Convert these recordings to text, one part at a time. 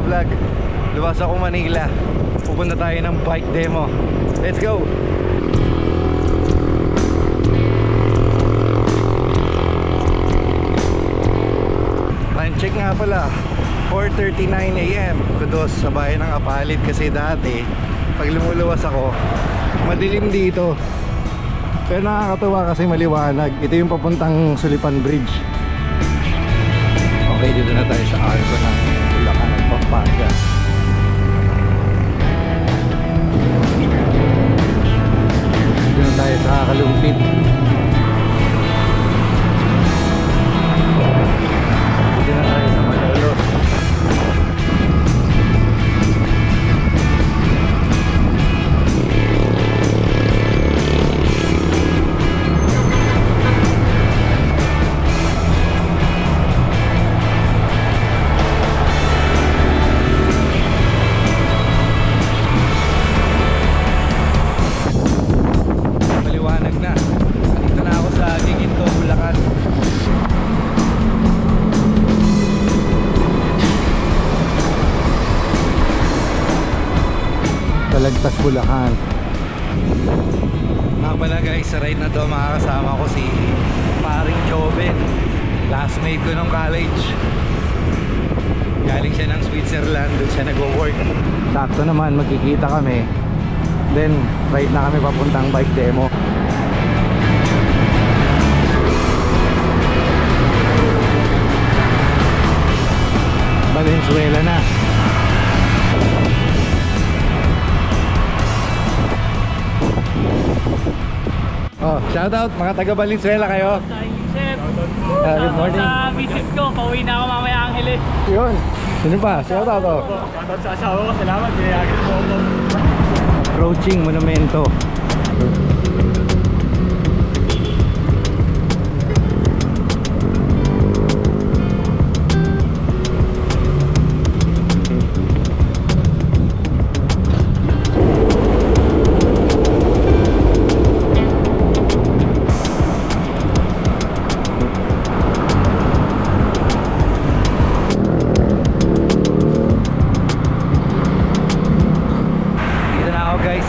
vlog. Luwas ako Manila. Pupunta tayo ng bike demo. Let's go! Time check nga pala, 4:39 AM. Kudos sa bayan ng Apalit. Kasi dati pag lumuluwas ako, madilim dito. Pero nakakatuwa kasi maliwanag. Ito yung papuntang Sulipan Bridge. Okay, dito na tayo sa arko ng Bulacan at Pampanga. Dito na tayo sa Kalumpit. Dito na tayo sa Malolos. Talagtas, Bulacan. Nga pala guys, sa ride na to makakasama ko si paring Joven, classmate ko nung college. Galing siya ng Switzerland, doon siya nag-work. Sakto naman, magkikita kami. Then ride na kami papuntang bike demo. Valenzuela na. Oh, shout out mga taga Valenzuela kayo. Good morning. Sa misis ko, pauwi na ako mamaya Angeles. Yun. Sino pa? Shout out oh. Shout out sa asawa ko, salamat. Binayagin po ako. Approaching Monumento.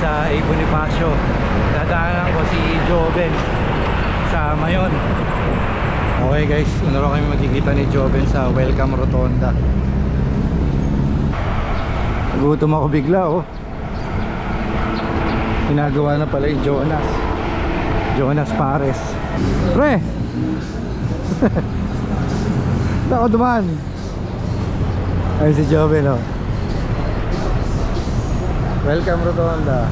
Sa Bonifacio, dadaanan ko si Joven sa Mayon. Okay guys, ano kami magkikita ni Joven sa Welcome Rotonda. Nagutom ako bigla oh. Ginagawa na pala yung Jonas Pares. Pre! Ako duman. Ay si Joven oh. Welcome Rotonda.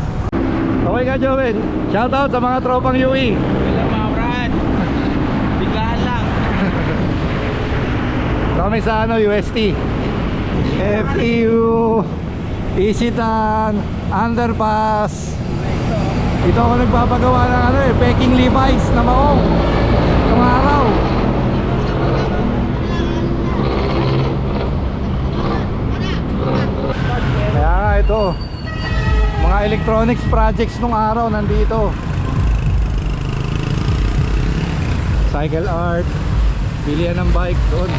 Okay ka Joven, shoutout sa mga tropang UE. Hello mga brad. Biglaan lang. Kami sa UST FEU Isitan Underpass. Dito ako nagpapagawa ng Peking Levi's na maong itong araw. Kaya nga ito, mga electronics projects nung araw nandito. Cycle art, bilihan ng bike doon.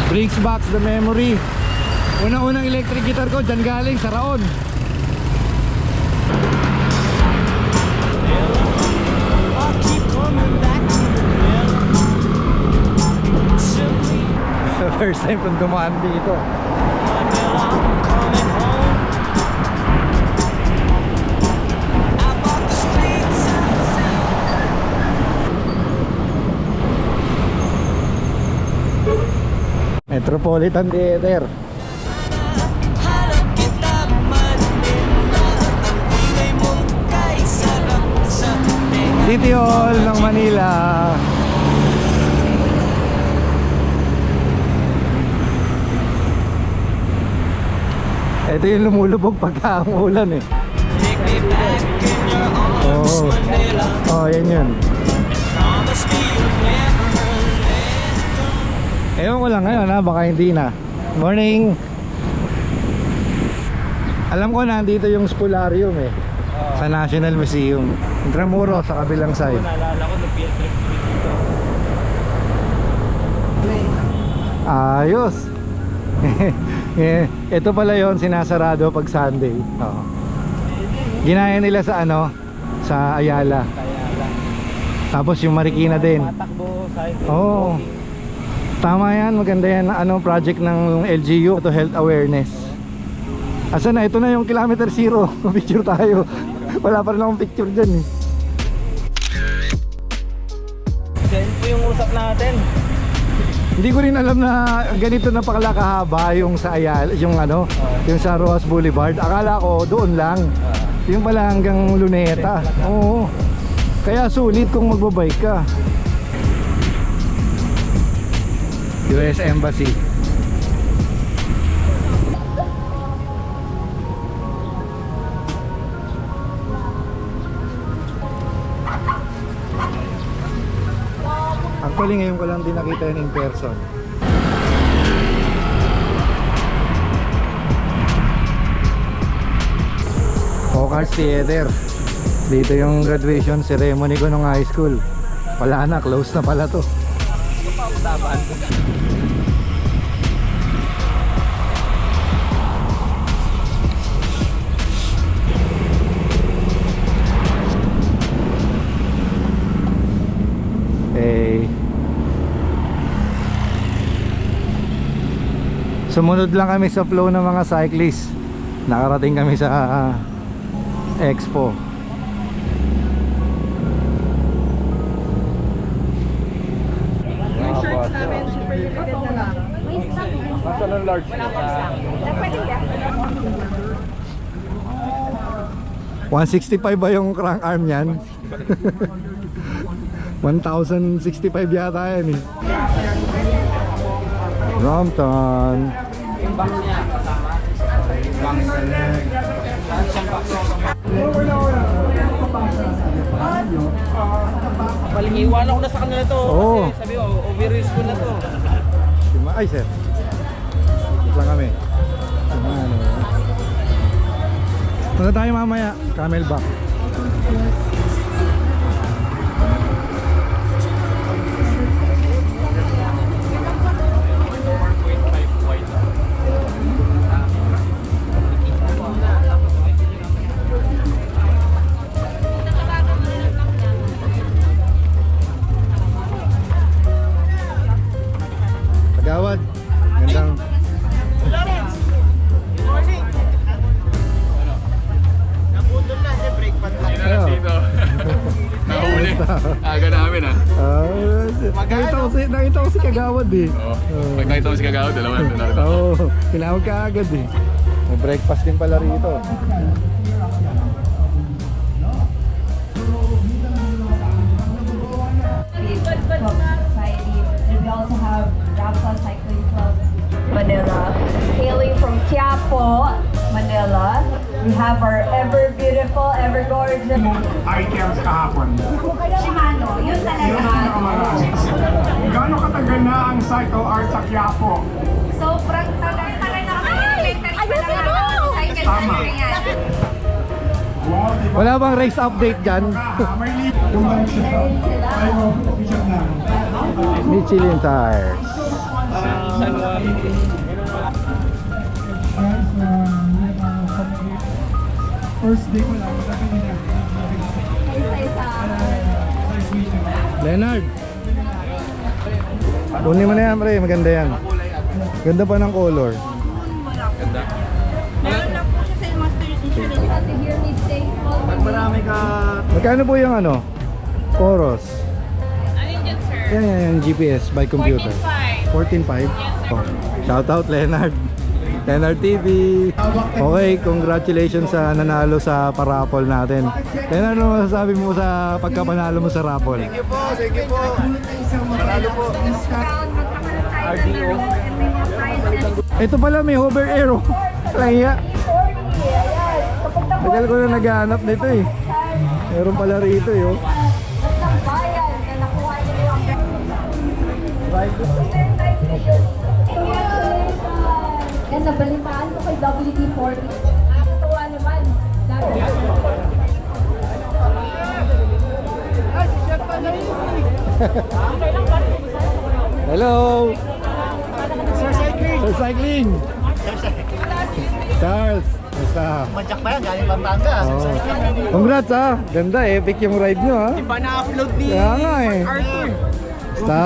Brings back the memory. Unang-unang electric guitar ko dyan galing sa Raon. First time kong dumaan dito. Metropolitan Theater. City Hall ng Manila. Ito yung lumulubog pagka umulan eh. Oh. Oh, yan yun. Ewan ko lang ngayon ha, baka hindi na. Morning. Alam ko nandito yung Spolarium eh, sa National Museum. Intramuro sa kabilang side. Naalala ko nag-field trip dito. Ayos. Ito pala yon, sinasarado pag Sunday. Oo. Ginaya nila sa ano, sa Ayala. Tapos yung Marikina din. Matakbo, Oo. Tama yan, maganda yan. Ano, project ng LGU to health awareness. Asa na, ito na yung kilometer zero. Picture tayo. Wala pa rin akong picture dyan eh. Yan po yung usap natin. Hindi ko rin alam na ganito na pakala kahaba yung sa Ayala, yung ano, yung sa Rojas Boulevard. Akala ko doon lang. Yung pala hanggang Luneta. Oo. Kaya sulit kung magbabike ka. US Embassy. Actually ngayon ko lang din nakita yun in person. Focus Theater. Dito yung graduation ceremony ko nung high school. Wala na, close na pala to. Sumunod lang kami sa flow ng mga cyclists. Nakarating kami sa Expo. Yung shirts namin, super limited na lang. Nasaan ang large? Pwede yan. 165 ba yung crank arm niyan? 1065 yata yan eh. Brompton. Yung box niya kasama. Box. Palingiwan ako na sa kanila to. Oo. Kasi sabi ko, over-risk ko na to. Ay sir, wait lang kami. Ano tayo mamaya? Camelback. Gawad, gandang. Naputol na, break pa tayo. Dito. Nahuli. Aga namin ah. Nakita ko si Kagawad eh. Oo. Pag nakita mo si Kagawad, dalawa na rin ako. Oo, tinawag ka agad eh. May breakfast din pala rito. Society. And we also have Rapsa Cycling Club Manila. Hailing from Quiapo, Manila. We have our ever beautiful, ever gorgeous items kahapon. Shimano. Yun talaga. Gaano katagal na ang cycle art sa Quiapo? Sobrang tagal na kami. Elementary pa lang ako. Cycle Tama. country yan. Wow, di ba? Wala bang race update dyan? May libre. Tumbang siya. Ay, official na. Michelin tires. First day ko lang. Isa-isa. Leonard. Kunin mo na yan, pre. Maganda yan. Ganda pa ng color. Meron lang po siya sa Master Edition. You have to hear me say, Pag marami ka... Magkano po yung ano? Chorus. Yan, GPS by computer. 14.5. Oh, shout out Leonard. Leonard TV. Okay, congratulations sa nanalo sa parapol natin. Leonard, ano masasabi mo sa pagkapanalo mo sa raffle? Thank you po, thank you po. Manalo po. RDO. Ito pala may hover aero. Kaya tagal ko na naghahanap nito eh. Meron pala rito eh. Oh. Yan, nabalitaan ko kay WD-40. Nakakatawa naman. Hello. Cycling! Charles! Basta. Madyak pa yan, galing Pampanga. Oh. Congrats ha! Ganda, epic yung ride nyo ha. Iba na-upload ni Kaya nga eh. Arthur. Basta.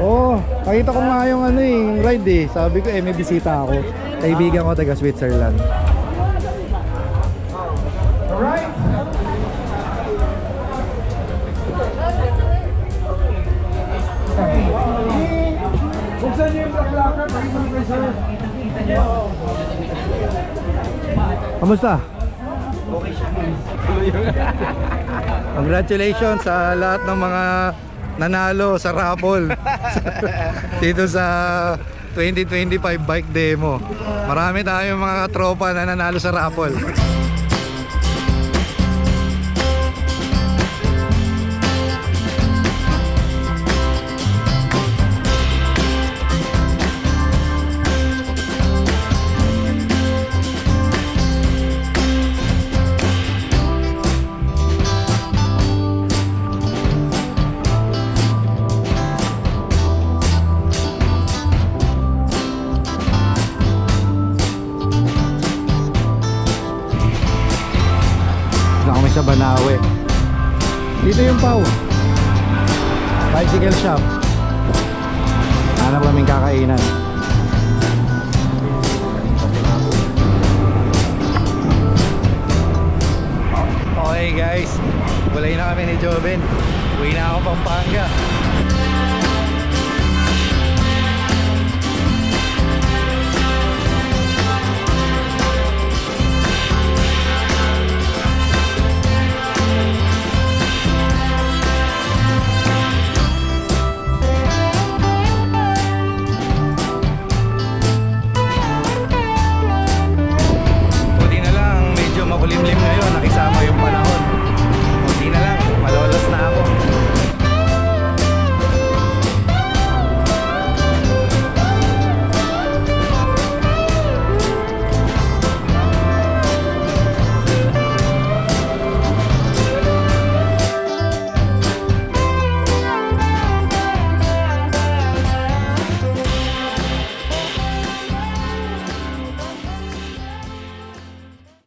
Oh, nakita ko nga yung ano eh, yung ride eh. Sabi ko may bisita ako. Kaibigan ko taga Switzerland. Alright. Buksan niyo yung black-locker para yung reserve. Kamusta? Congratulations sa lahat ng mga nanalo sa raffle dito sa 2025 bike demo. Marami tayong mga tropa na nanalo sa raffle. Na kami sa Banawe. Dito yung Pau. Bicycle shop. Hanap kaming kakainan. Okay guys, walay na kami ni Joven. Uwi na ako Pampanga.